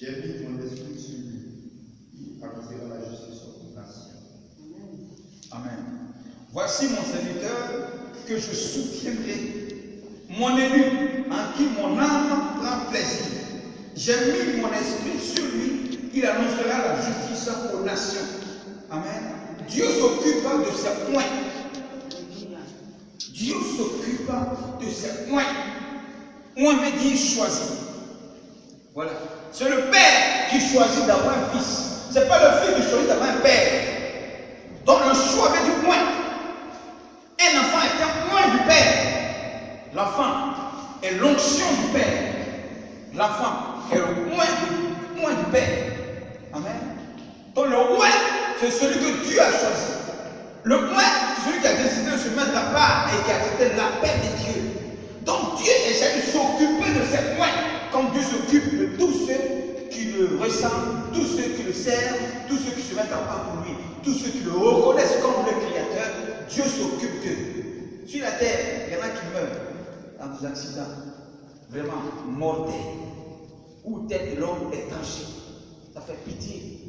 J'ai mis mon esprit sur lui. Il accomplira la justice aux nations. Amen. Voici mon serviteur que je soutiendrai, mon élu en qui mon âme prend plaisir. J'ai mis mon esprit sur lui, il annoncera la justice aux nations. Amen. Dieu s'occupe de ses points. Dieu s'occupe de ses points. On veut dire choisir. Voilà. C'est le père qui choisit d'avoir un fils. Ce n'est pas le fils qui choisit d'avoir un père. Donc le choix vient du point. Un enfant est un point du père. L'enfant est l'onction du père. L'enfant est le point du père. Amen. Donc le roi, c'est celui que Dieu a choisi. Le roi, c'est celui qui a décidé de se mettre à part et qui a accepté l'appel de Dieu. Donc Dieu essaie de s'occuper de ses points, comme Dieu s'occupe de tous ceux qui le ressemblent, tous ceux qui le servent, tous ceux qui se mettent à part pour lui, tous ceux qui le reconnaissent comme le Créateur. Dieu s'occupe d'eux. Sur la terre, il y en a qui meurent dans des accidents vraiment mortels, où tête de l'homme est tranchée. Ça fait pitié.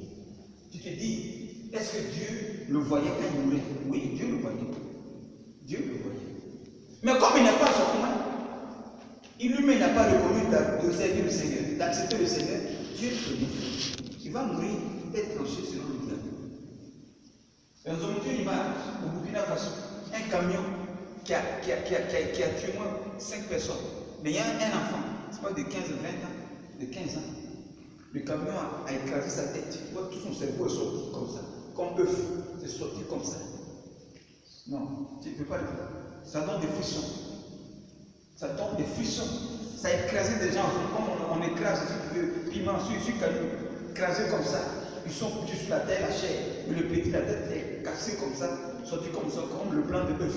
Tu te dis, est-ce que Dieu le voyait quand il mourait? Oui, Dieu le voyait. Dieu le voyait. Mais comme il n'est pas son point, lui-même n'a pas reconnu de servir le Seigneur, d'accepter le Seigneur, Dieu le dit. Il va mourir, être tranché selon le diable. Nous avons montré une image au Burkina Faso, un camion qui a tué moins 5 personnes. Mais il y a un enfant, c'est pas de 15 20 ans, de 15 ans. Le camion a écrasé sa tête. Tout son cerveau est sorti comme ça, comme œuf. C'est sorti comme ça. Non, tu ne peux pas le faire. Ça donne des frissons. Ça donne des frissons. Ça a écrasé des gens. Comme on écrase le piment sur le camion, écrasé comme ça. Ils sont foutus sur la terre, la chair. Mais le petit, la tête est cassée comme ça, sorti comme ça, comme le blanc de bœuf.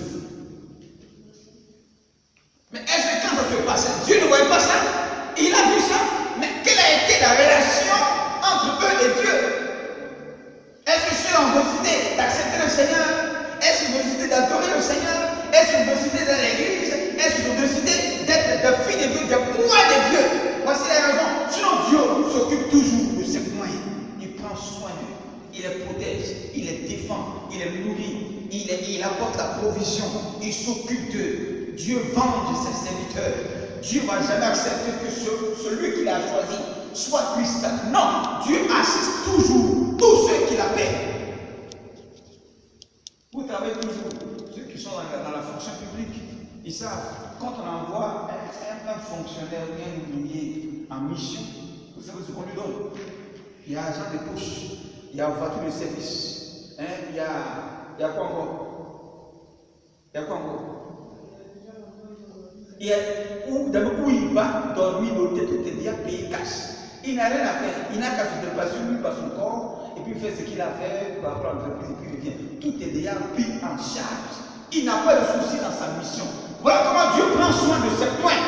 Mais est-ce que quand ça se passait, Dieu ne voyait pas ça? Il a vu ça. Mais quelle a été la relation entre eux et Dieu? Est-ce que ceux ont décidé d'accepter le Seigneur? Est-ce qu'ils ont décidé d'adorer le Seigneur? Est-ce qu'ils ont décidé d'être à l'église? Est-ce qu'ils ont décidé d'être des filles de Dieu, des points de Dieu? Voici la raison. Sinon Dieu s'occupe toujours de ses moyens. Il prend soin d'eux. Il les protège. Il les défend. Il les nourrit. Il apporte la provision. Il s'occupe d'eux. Dieu venge ses serviteurs. Dieu ne va jamais accepter que celui qu'il a choisi soit triste. Non, Dieu assiste toujours tous ceux qui l'appellent. Vous travaillez toujours, ceux qui sont dans la fonction publique, ils savent, quand on envoie un fonctionnaire ou un ouvrier en mission, vous savez ce qu'on lui donne. Il y a agent de poche, il y a voiture de service, il y a quoi encore? Il y a quoi encore? Il y a où il va dormir, noter tout est déjà payé cash. Il n'a rien à faire, il n'a qu'à se déplacer lui par son corps et puis faire ce qu'il a fait par rapport à l'entreprise et puis il revient. Tout est déjà pris en charge. Il n'a pas de souci dans sa mission. Voilà comment Dieu prend soin de ses points.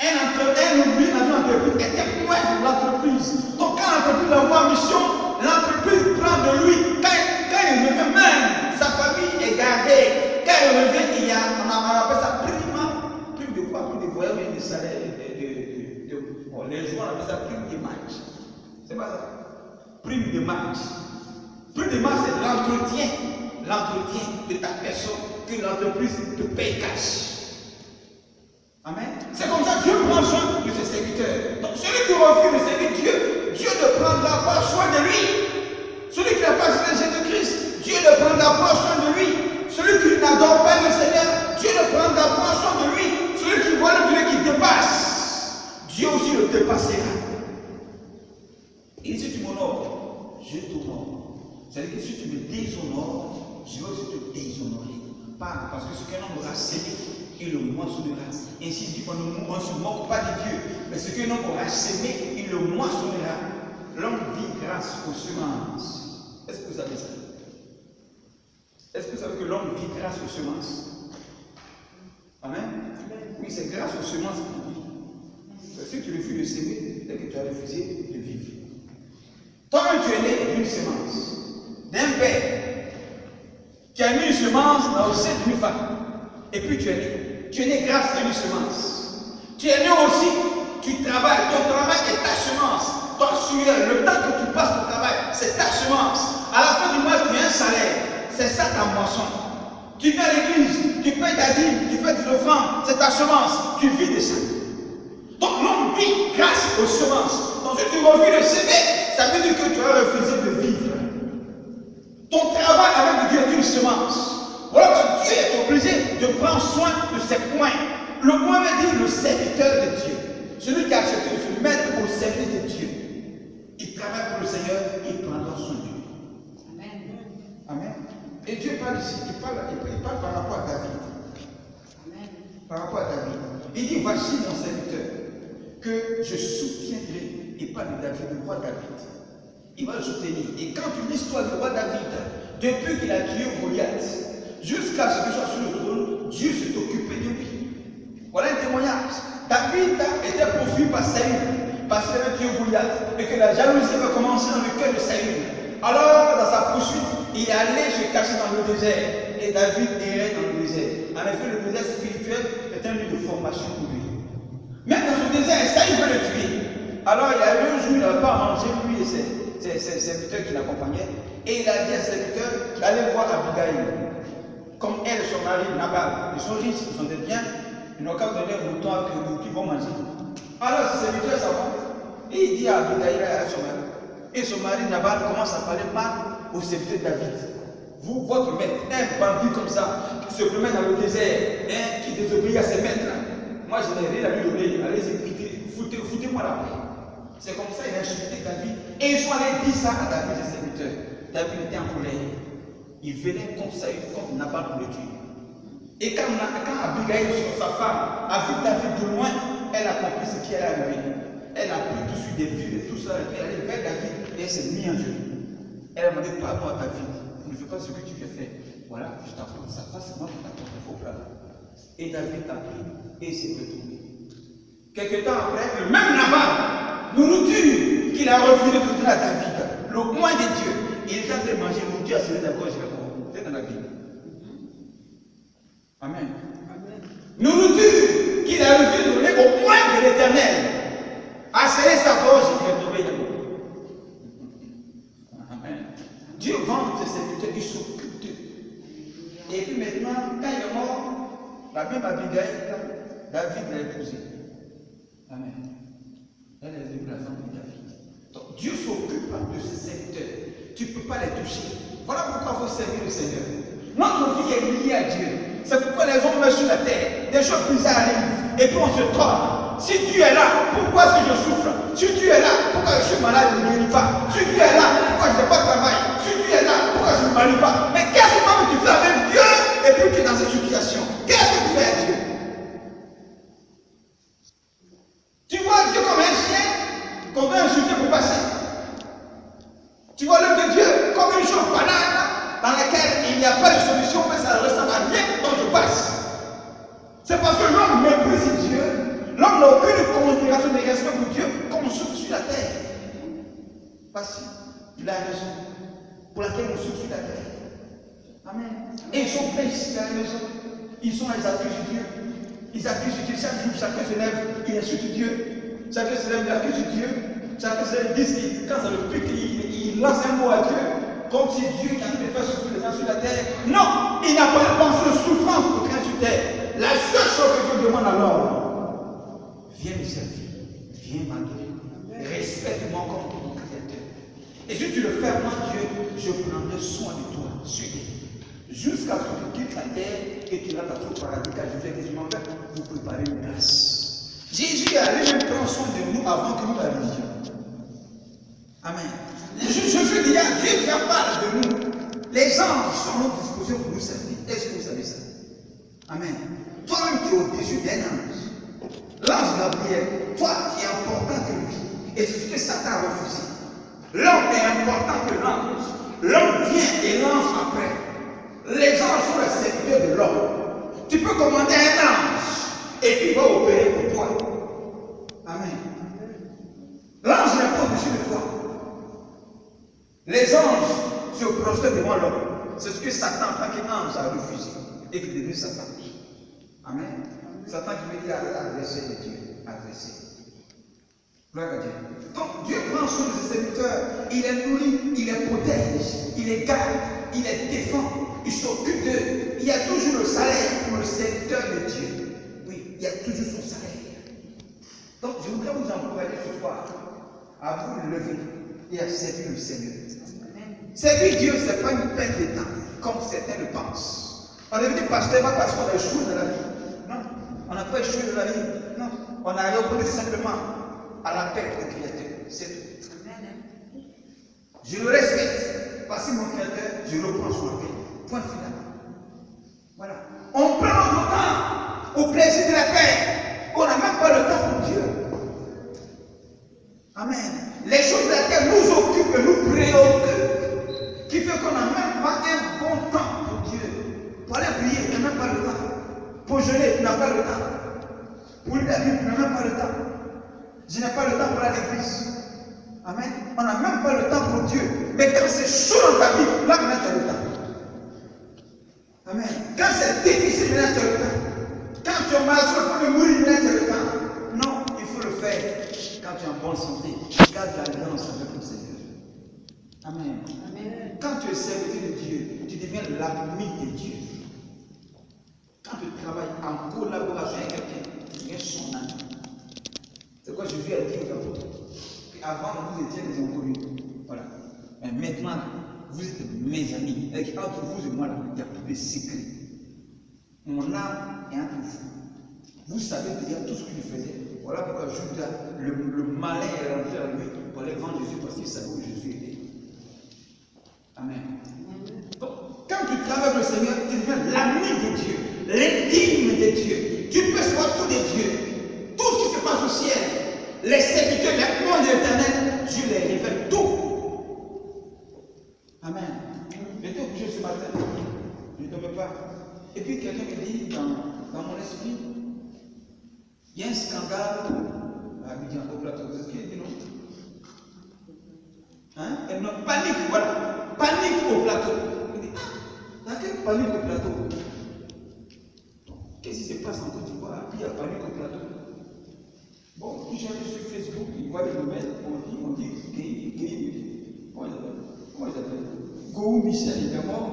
Un ouvrier dans une entreprise est un point de l'entreprise. Donc quand l'entreprise l'envoie en mission, l'entreprise prend de lui. Quand il revient, même sa famille est gardée. Quand il revient, il y a, on appelle ça prime de quoi? Prime de voyage, de salaire, bon, les joueurs on appelle ça prime de match. C'est pas ça? Prime de match. Prime de match, c'est l'entretien de ta personne que l'entreprise te paye cash. Amen. C'est comme ça que Dieu prend soin de ses serviteurs. Donc celui qui refuse de servir Dieu, Dieu ne prendra pas soin de lui. Celui qui n'a pas accepté Jésus-Christ, Dieu ne prendra pas soin de lui. Celui qui n'adore pas le Seigneur, Dieu ne prendra pas soin de lui. Celui qui voit le Dieu qui dépasse, Dieu aussi le dépassera. Et si tu m'honores, je t'honore. C'est-à-dire que si tu me déshonores, je vais aussi te déshonorer. Pas parce que ce qu'un homme aura sémé, il le moissonnera. Ainsi dit qu'on ne se moque pas de Dieu, mais ce qu'un homme aura sémé, il le moissonnera. L'homme vit grâce aux semences. Est-ce que vous savez ça? Est-ce que vous savez que l'homme vit grâce aux semences? Amen? Oui, c'est grâce aux semences qu'il vit. Si tu refuses de s'aimer, c'est que tu as refusé de vivre. Toi-même, tu es né d'une semence, d'un père qui a mis une semence dans le sein d'une femme. Et puis tu es né. Tu es né grâce à une semence. Tu es né aussi, tu travailles, ton travail est ta semence. place de travail, c'est ta semence. À la fin du mois, tu as un salaire. C'est ça ta moisson. Tu viens à l'église, tu payes ta dîme, tu fais des offrandes, c'est ta semence. Tu vis de ça. Donc l'homme vit grâce aux semences. Donc si tu refuses de s'aimer, ça veut dire que tu as refusé de vivre. Ton travail avec Dieu est une semence. Voilà que Dieu est obligé de prendre soin de ses points. Le point veut dire le serviteur de Dieu. Celui qui a accepté de se mettre au service de Dieu. Il travaille pour le Seigneur, il prendra soin de Dieu. Amen. Amen. Et Dieu parle ici, il parle par rapport à David. Amen. Par rapport à David. Il dit, voici mon serviteur, que je soutiendrai, et pas de David, le roi David. Il va le soutenir. Et quand tu lis l'histoire du roi David, depuis qu'il a tué Goliath, jusqu'à ce qu'il soit sur le trône, Dieu s'est occupé de lui. Voilà un témoignage. David était poursuivi par Saül, parce qu'il avait tué Goliath, et que la jalousie avait commencé dans le cœur de Saül. Alors, dans sa poursuite, il est allé se cacher dans le désert, et David errait dans le désert. En effet, le désert spirituel est un lieu de formation pour lui. Même dans ce désert, Saül veut le tuer. Alors, il a eu un jour, il n'avait pas mangé, lui et ses serviteurs qui l'accompagnaient, et il a dit à ses serviteurs d'aller voir Abigail. Comme elle et son mari, Nabal, ils sont riches, ils ont des biens, ils n'ont qu'à donner un mouton à que qu'ils vont manger. Alors, ses serviteurs savent, et il dit à Abigail et à son mari, et son mari Nabal commence à parler mal au serviteur de David. Vous, votre maître, un bandit comme ça, qui se promène dans le désert, qui désobéit à ses maîtres. Moi, je n'ai rien à lui donner, allez-y, foutez-moi la paix. C'est comme ça qu'il a insulté David. Et ils sont allés dire ça à David, ses serviteurs. David était en colère. Il venait contre Saül, contre Nabal pour le tuer. Et quand Abigail, sa femme, a vu David de loin, elle a compris ce qui allait arriver. Elle a pris tout de suite des fils et tout ça, elle est allée vers David et elle s'est mise en genoux. Elle a demandé pardon à David. Ne fais pas ce que tu veux faire. Voilà, je t'apprends ça. Ça, c'est moi qui t'apprends. Il faut faire. Et David a pris et il s'est retourné. Quelque temps après, le même Nabal, nourriture qu'il a refusé de donner à David, le moins de Dieu, il est en train de manger nourriture à celui d'abord, c'est dans la Bible. Amen. Nourriture qu'il a refusé de donner au moins de l'Éternel, a serré sa gorge et il est tombé d'abord. Amen. Dieu vend ses serviteurs, il s'occupe d'eux. Et puis maintenant, quand il est mort, la même Abigail, David l'a épousé. Amen. Elle est devenue la femme de David. Donc Dieu s'occupe de ses serviteurs. Tu ne peux pas les toucher. Voilà pourquoi il faut servir le Seigneur. Notre vie est liée à Dieu. C'est pourquoi les hommes meurent sur la terre. Des choses bizarres arrivent. Et puis on se trompe. Si Dieu est là, pourquoi est-ce que je souffre? Si Dieu est là, pourquoi je suis malade et je ne guéris pas? Si Dieu est là, pourquoi je n'ai pas de travail? Si Dieu est là, pourquoi je ne me marie pas? Mais qu'est-ce que tu fais avec Dieu et puis tu es dans cette situation? Qu'est-ce que tu fais avec Dieu? Tu vois Dieu comme un chien qu'on veut insulter pour passer. Tu vois l'œuvre de Dieu comme une chose banale dans laquelle il n'y a pas de solution, mais ça ne ressemble à rien dont je passe. C'est parce que l'homme méprise Dieu, l'homme n'a aucune considération de respect pour Dieu comme on souffre sur la terre. Voici la raison pour laquelle on souffre sur la terre. Amen. Et ils sont prêts ici à la maison. Ils sont les accusés de Dieu. Ils accusent Dieu. Chaque jour, chacun se lève, il insulte Dieu. Chacun se lève, il accuse Dieu. Chacun se lève, dit quand ça le pique, il lance un mot à Dieu. Comme si Dieu qui a fait faire souffrir les gens sur la terre. Non, il n'a pas de pensée de souffrance pour quelqu'un sur terre. La seule chose que Dieu demande à l'homme, viens me servir, viens m'adorer, respecte-moi comme ton créateur. Et si tu le fais, moi Dieu, je prendrai soin de toi, suis-moi. Jusqu'à ce que tu quittes la terre et tu vas passer au paradis, car je vais m'en vais vous préparer une grâce. Jésus a lui-même prendre soin de nous avant que nous arrivions. Amen. Je dis à Dieu qui en parle de nous. Les anges sont à notre disposition pour nous servir. Est-ce que vous savez ça? Amen. Toi-même tu es au-dessus d'un ange. L'ange Gabriel, toi tu es important que lui. Et c'est ce que Satan a refusé. L'homme est important que l'ange. L'homme vient et l'ange après. Les anges sont les serviteurs de l'homme. Tu peux commander un ange et puis il va opérer pour toi. Amen. L'ange n'est pas au-dessus de toi. Les anges se prostrent devant l'homme. C'est ce que Satan, en tant qu'ange, a refusé. Et qu'il est devenu Satan. Amen. Satan qui veut dire adresser de Dieu. Adresser. Gloire à Dieu. Donc Dieu prend soin de ses serviteurs, il les nourrit, il les protège, il les garde, il les défend, il s'occupe d'eux. Il y a toujours le salaire pour le serviteur de Dieu. Oui, il y a toujours son salaire. Donc je voudrais vous encourager ce soir à vous lever et à servir le Seigneur. Servir Dieu, ce n'est pas une perte de temps, comme certains le pensent. On est venu pasteur pas parce qu'on a échoué dans la vie. Non, on n'a pas échoué dans la vie. Non, on a répondu simplement à l'appel du Créateur. C'est tout. Je le respecte. Voici mon Créateur, je reprends son appel. Point final. Voilà. On prend notre temps au plaisir de la paix. On n'a même pas le temps pour Dieu. Amen. Les choses de la terre nous occupent et nous préoccupent. Qui fait qu'on n'a même pas un bon temps pour Dieu. Pour aller prier, on n'a même pas le temps. Pour jeûner, on n'a pas le temps. Pour lire la Bible, on n'a même pas le temps. Je n'ai pas le temps pour aller à l'église. Amen. On n'a même pas le temps pour Dieu. Mais quand c'est chaud dans ta vie, là, maintenant tu as le temps. Amen. Quand c'est difficile, maintenant tu as le temps. Quand tu es malade, tu vas pas mourir, maintenant tu as le temps. Non, il faut le faire. Quand tu es en bonne santé, garde l'alliance avec le Seigneur. Amen. Amen. Quand tu es serviteur de Dieu, tu deviens l'ami de Dieu. Quand tu travailles en collaboration avec quelqu'un, tu deviens son ami. C'est quoi Jésus a dit aux apôtres. Avant, vous étiez des inconnus. Voilà. Mais maintenant, vous êtes mes amis. Et entre vous et moi, il n'y a plus de secret. Mon âme est entre vous. Vous savez déjà tout ce qu'il faisait. Voilà pourquoi Judas, le malin est rentré à lui pour aller vendre Jésus parce qu'il savait où Jésus était. Amen. Donc, quand tu travailles avec le Seigneur, tu deviens l'ami de Dieu, l'intime de Dieu. Tu peux savoir tout de Dieu. Tout ce qui se passe au ciel, les serviteurs, les mondes de l'éternel, Dieu les révèle tout. Amen. J'étais obligé ce matin, je ne dormais pas. Et puis quelqu'un me dit dans mon esprit, il y a un scandale à Abidjan, au plateau. C'est ce qu'il dit, non? Hein? Et non, panique, voilà. Panique au plateau. Il dit, ah, quelle panique au plateau? Qu'est-ce qui se passe en Côte d'Ivoire? Il y a panique au plateau. Bon, puis j'allais sur Facebook, ils voient les nouvelles, on dit comment il s'appelle? Gohou Michel, il est mort.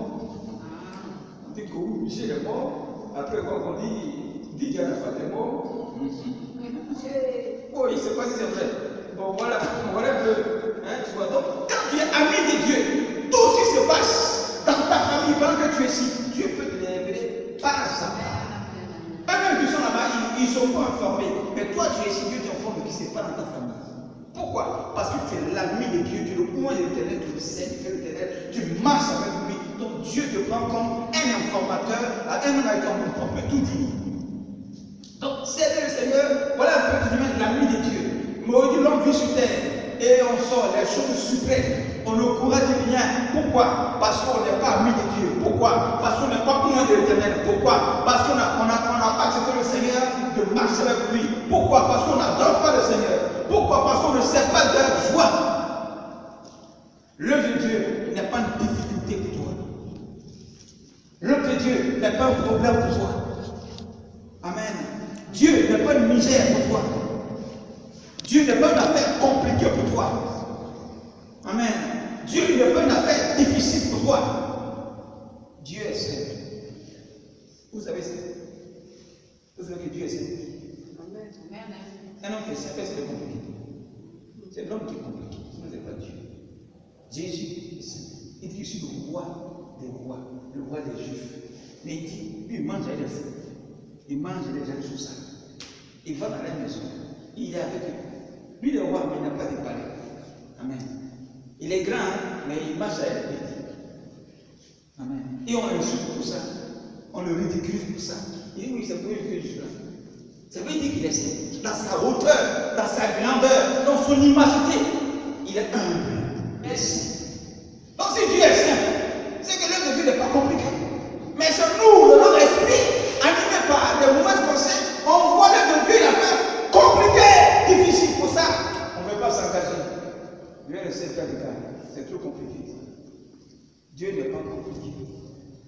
On dit Gohou Michel est mort. Après, on dit Didier Arafat est mort. Oh, il ne sait pas si c'est vrai. Bon, voilà un peu. Hein, tu vois, donc, quand tu es ami de Dieu, tout ce qui se passe dans ta famille, pendant que tu es ici, Dieu peut te les révéler par ça. Eux-mêmes qui sont là-bas, ils ne sont pas informés. Mais toi, tu es ici, Dieu t'informe de ce qui se passe dans ta famille. Pourquoi? Parce que tu es l'ami de Dieu, tu es le point de l'éternel, tu le sais, tu fais l'éternel, tu marches avec lui. Donc Dieu te prend comme un informateur, un homme avec on peut tout dire. Donc, servir le Seigneur, voilà un peu, tu deviens l'ami de Dieu. Mais aujourd'hui, l'homme vit sur terre et on sort les choses suprêmes. On ne courage de rien. Pourquoi? Parce qu'on n'est pas ami de Dieu. Pourquoi? Parce qu'on n'est pas loin de l'éternel. Pourquoi? Parce qu'on n'a pas accepté le Seigneur de marcher avec lui. Pourquoi? Parce qu'on n'adore pas le Seigneur. Pourquoi? Parce qu'on ne sait pas de la joie. L'œuvre de Dieu n'est pas une difficulté pour toi. L'œuvre de Dieu n'est pas un problème pour toi. Amen. Dieu n'est pas une misère pour toi. Dieu n'est pas une affaire compliquée pour toi. Amen. Dieu n'est pas une affaire difficile pour toi. Dieu est simple. Vous savez ça? Vous savez que Dieu est simple. Un homme qui est simple, c'est compliqué. C'est l'homme qui est compliqué. Ce n'est pas Dieu. Jésus est simple. Il dit, je suis le roi des rois, le roi des Juifs. Mais il dit, lui, il mange avec les fous. Il mange les gens sous ça. Il va dans la maison. Il est avec eux. Lui, le roi, mais il n'a pas de palais. Amen. Il est grand, mais il marche avec les petits. Amen. Et on l'insulte pour ça. On le ridicule pour ça. Il dit, oui, c'est pour lui que je suis là. Ça veut dire qu'il est simple. Dans sa hauteur, dans sa grandeur, dans son immensité. Il est humble. Il est simple. Donc si Dieu est simple, c'est que l'œuvre de Dieu n'est pas compliqué. Mais c'est nous, de notre esprit, animé par des mauvaises pensées, on voit l'œuvre de Dieu, il a fait compliqué, difficile. Pour ça, on ne veut pas s'engager. Dieu le sait faire des cas. C'est trop compliqué. Dieu n'est pas compliqué.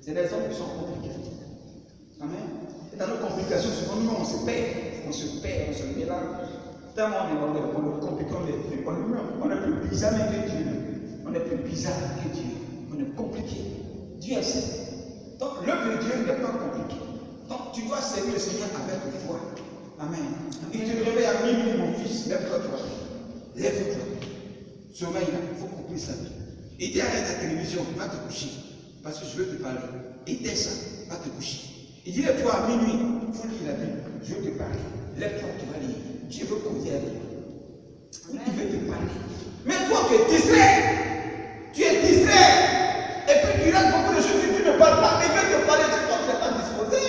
C'est des hommes qui sont compliqués. Amen. Et dans nos complications, souvent nous, on se perd, on se mélange. Tellement on est compliqué, on est plus bizarre même que Dieu. On est plus bizarre que Dieu. On est compliqué. Dieu est simple. Donc l'œuvre de Dieu n'est pas compliquée. Donc tu dois servir le Seigneur avec foi. Amen. Il te réveille à minuit, mon fils. Lève-toi, toi. Lève-toi. Sommeil là, il faut couper ça. Il dit arrête la télévision, va te coucher. Parce que je veux te parler. Éteins ça, va te coucher. Il dit lève-toi à minuit, il faut lire la Bible. Je veux te parler. Lève-toi, tu vas lire. Dieu veut causer avec toi. Il veut te parler. Mais toi, tu es distrait. Tu es distrait. Et puis tu rates beaucoup de choses que tu ne parles pas. Il veut te parler. Toi, tu n'es pas disposé.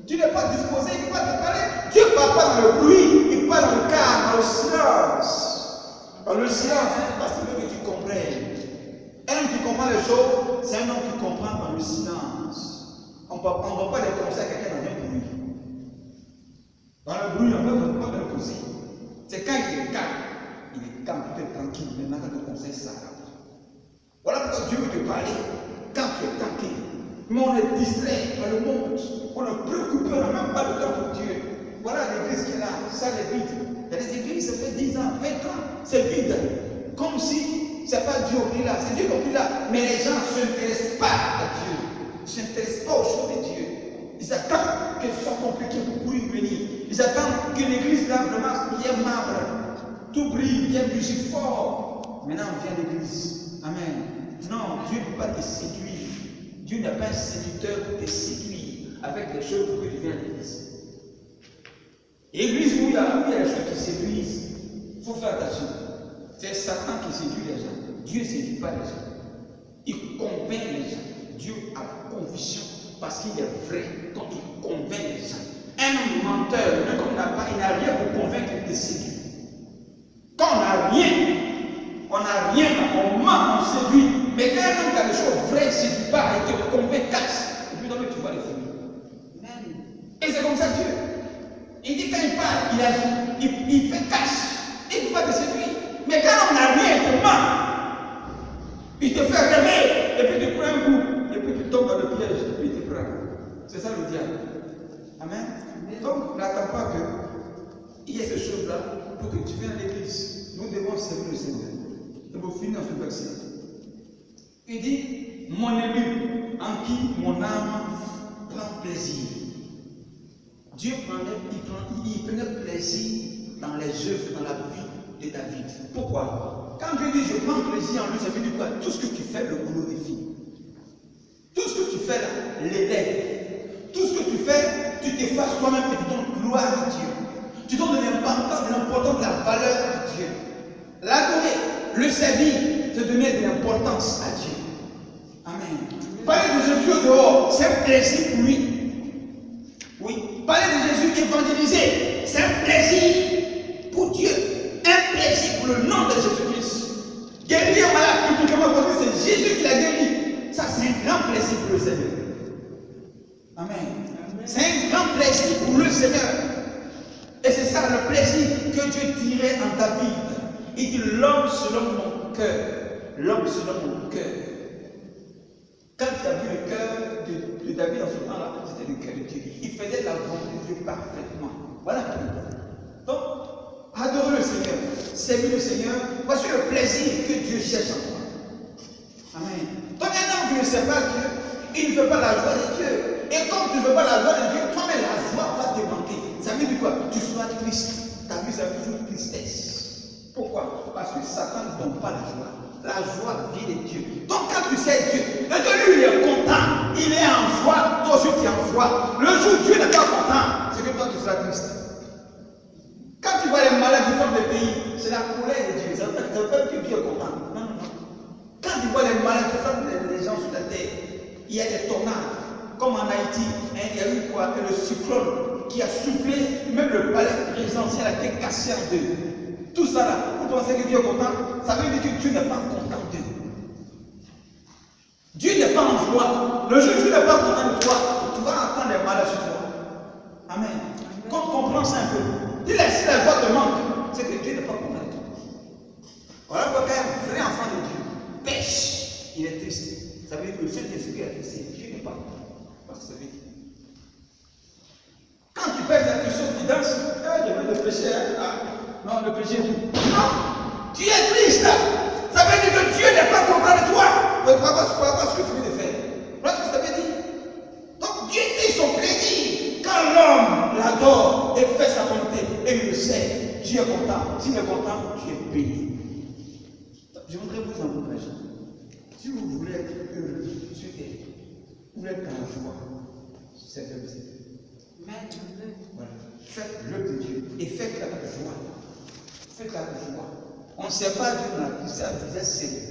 Tu n'es pas disposé, il ne peut pas te parler. Dieu ne parle pas dans le bruit, il parle dans le calme, dans le silence. Dans le silence, parce qu'il veut que tu comprennes. Un homme qui comprend les choses, c'est un homme qui comprend dans le silence. On ne doit pas les conseils à quelqu'un dans un bruit. Dans le bruit, on ne peut pas le conseil. C'est quand il est calme. Il est calme, il est tranquille. Maintenant, quand le conseil s'arrête. Voilà pourquoi Dieu veut te parler quand tu es tranquille. Mais on est distrait par le monde. On est préoccupé, on n'a même pas le temps pour Dieu. Voilà l'église qui est là, ça est vide. Il y a des églises, ça fait 10 ans, 20 ans, c'est vide. Comme si ce n'est pas Dieu qui est là, c'est Dieu qui est là. Mais les gens ne s'intéressent pas à Dieu. Ils ne s'intéressent pas aux choses de Dieu. Ils attendent que ce soit compliqué pour pouvoir venir. Ils attendent que l'église là, vraiment, il y ait marbre. Tout brille, il y a musique fort. Maintenant, on vient à l'église. Amen. Non, Dieu ne peut pas te séduire. Dieu n'est pas un séducteur pour te séduire avec les choses que tu viens à l'église. Église où il y a des choses qui séduisent, il faut faire attention. C'est Satan qui séduit les gens. Dieu ne séduit pas les gens. Il convainc les gens. Dieu a la conviction parce qu'il est vrai. Donc il convainc les gens. Un homme menteur, même quand il n'a rien pour convaincre, il te séduit. Quand on n'a rien, on ment, on séduit. Mais quand un homme qui a des choses vraies, il ne séduit pas, il te convainc, casse. Et puis donc tu vois les films. Et c'est comme ça Dieu. Il dit quand il parle, il fait cache. Il ne peut pas te séduire. Mais quand on n'a rien, il te ment. Il te fait rêver. Et puis tu prends un coup. Et puis tu tombes dans le piège. Et puis tu prends. C'est ça le diable. Amen. Donc n'attends pas qu'il y ait ces choses-là pour que tu viennes à l'église. Nous devons servir le Seigneur. Et vous finissez dans ce verset. Il dit, mon élu, en qui mon âme prend plaisir. Dieu prenait plaisir dans les œuvres, dans la vie de David. Pourquoi? Quand Dieu dit je prends plaisir en lui, ça veut dire quoi? Tout ce que tu fais le glorifie. Tout ce que tu fais là, l'élève. Tout ce que tu fais, tu t'effaces toi-même et tu donnes gloire à Dieu. Tu donnes de l'importance, de la valeur à Dieu. L'adorer, le servir, te donner de l'importance à Dieu. Amen. Parler de Jésus au dehors, c'est un plaisir pour lui. Oui. Parler de Jésus évangélisé, c'est un plaisir pour Dieu. Un plaisir pour le nom de Jésus-Christ. Guérir un malade publiquement, c'est Jésus qui l'a guéri. Ça, c'est un grand plaisir pour le Seigneur. Amen. C'est un grand plaisir pour le Seigneur. Et c'est ça le plaisir que Dieu tirait en David. Il dit l'homme selon mon cœur. L'homme selon mon cœur. Quand tu as vu le cœur de David en ce temps-là, c'était le cœur de Dieu. Il faisait la volonté de Dieu parfaitement. Voilà. Donc, adorer le Seigneur, servir le Seigneur, voici le plaisir que Dieu cherche en toi. Amen. Donc, un homme qui ne sait pas Dieu, il ne veut pas la joie de Dieu. Et comme tu ne veux pas la joie de Dieu, toi-même la joie va te manquer. Ça veut dire quoi? Tu seras triste. Ta vie, ça veut toujours tristesse. Pourquoi? Parce que Satan ne donne pas la joie. La joie vient de Dieu. Donc quand tu sais Dieu, le Dieu lui il est content, il est en joie, toi aussi tu es en joie. Le jour où Dieu n'est pas content, c'est que toi tu seras triste. Quand tu vois les malades qui font des pays, c'est la colère de Dieu. Ça veut dire que Dieu est content. Non, non, non. Quand tu vois les malades qui font les gens sur la terre, il y a des tornades. Comme en Haïti, il y a eu quoi? Le cyclone qui a soufflé, même le palais présidentiel a été cassé en deux. Tout ça là, vous pensez que Dieu est content? Ça veut dire que Dieu n'est pas content d'eux. Dieu n'est pas en joie. Le jour où Dieu n'est pas content de toi, tu vas entendre les malheurs sur toi. Amen. Quand tu comprends ça un peu, dis là, si la joie te manque, c'est que Dieu n'est pas content de toi. Voilà pourquoi un vrai enfant de Dieu pêche, il est triste. Ça veut dire que le seul Jésus qui est triste, Dieu n'est pas content. Parce que ça veut dire. Quand tu pêches, il y a quelque chose qui danse. Je vais te pêcher. Non, le péché est tout. Non, tu es triste. Ça veut dire que Dieu n'est pas content de toi. Mais par rapport à ce que tu viens de faire. Voilà ce que ça veut dire. Donc Dieu dit son plaisir. Quand l'homme l'adore et fait sa volonté et il le sait, Dieu est content. S'il est content, tu es béni. Je voudrais vous encourager. Si vous voulez être heureux sur terre, vous voulez être dans la joie, c'est le Seigneur. Voilà. Faites l'œuvre de Dieu et faites-la avec joie. Faites-la avec joie. On ne sait pas Dieu dans la vie, c'est un visage serré.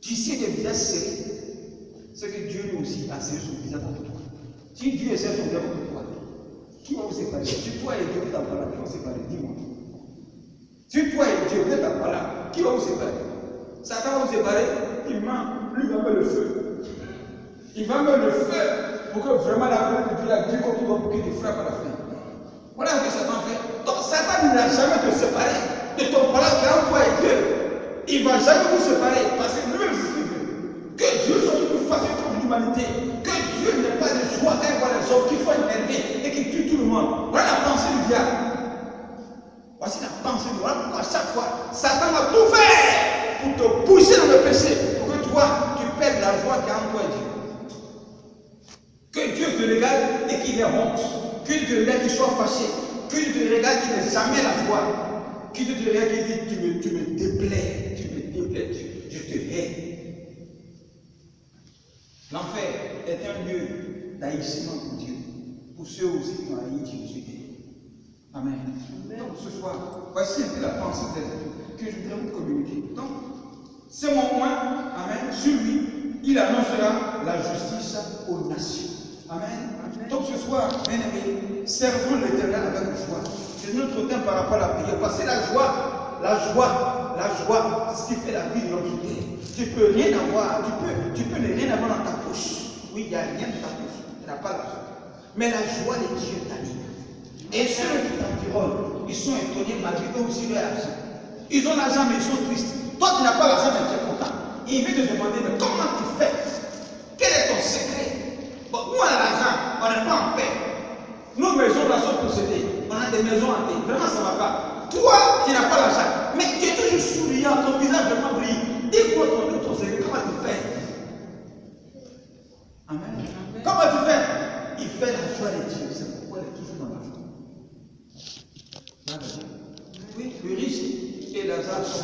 Tu sais des visages serrés, c'est que Dieu lui aussi a serré son visage contre toi. Si Dieu essaie son visage contre toi, qui va vous séparer? Si toi et Dieu, vous êtes là, qui va vous séparer? Dis-moi. Si toi et Dieu, vous êtes là, qui va vous séparer? Satan va vous séparer, il ment, lui va mettre le feu. Il va mettre le feu pour que vraiment la colère de Dieu, la Dieu contre toi, pour qu'il te frappe à la fin. Voilà ce que Satan fait. Donc Satan ne va jamais te séparer de ton problème entre toi et Dieu. Il ne va jamais vous séparer parce que lui-même c'est ce qu'il veut. Que Dieu soit plus facile contre l'humanité. Que Dieu n'ait pas de joie à voir les hommes qui soient énervés et qui tuent tout le monde. Voilà la pensée du diable. Voici la pensée du diable. Pourquoi à chaque fois, Satan va tout faire pour te pousser dans le péché, pour que toi, tu perdes la joie qui est en toi et Dieu. Que Dieu te regarde et qu'il ait honte. Que Dieu te regarde qu'il soit fâché. Que Dieu te regarde qu'il n'ait jamais la joie. Que Dieu te regarde qu'il dit tu me déplais, je te hais. L'enfer est un lieu d'haïssement pour Dieu. Pour ceux aussi qui ont haï Dieu sur terre. Amen. Donc ce soir, voici un peu la pensée que je voudrais vous communiquer. Donc, c'est mon point, amen, sur lui, il annoncera la justice aux nations. Amen. Donc ce soir, bien aimé, servons l'Éternel avec joie. C'est notre thème par rapport à la prière. Parce que la joie, c'est ce qui fait la vie de l'homme sur terre. Tu peux rien avoir, tu peux ne rien avoir dans ta poche. Oui, il n'y a rien dans ta poche, tu n'as pas l'argent. Mais la joie de Dieu t'anime. Et ceux qui t'environnent, ils sont étonnés malgré eux aussi leur argent. Ils ont l'argent mais ils sont tristes. Toi tu n'as pas l'argent mais tu es content. Il vient te demander mais comment tu fais? Quel est ton secret? Bon, nous on a l'argent, on n'est pas en paix. Nos maisons là sont possédées. On a des maisons hantées. Vraiment ça ne va pas. Toi tu n'as pas l'argent mais tu es toujours souriant, ton visage vraiment brille. Dis-moi ton secret, comment tu fais?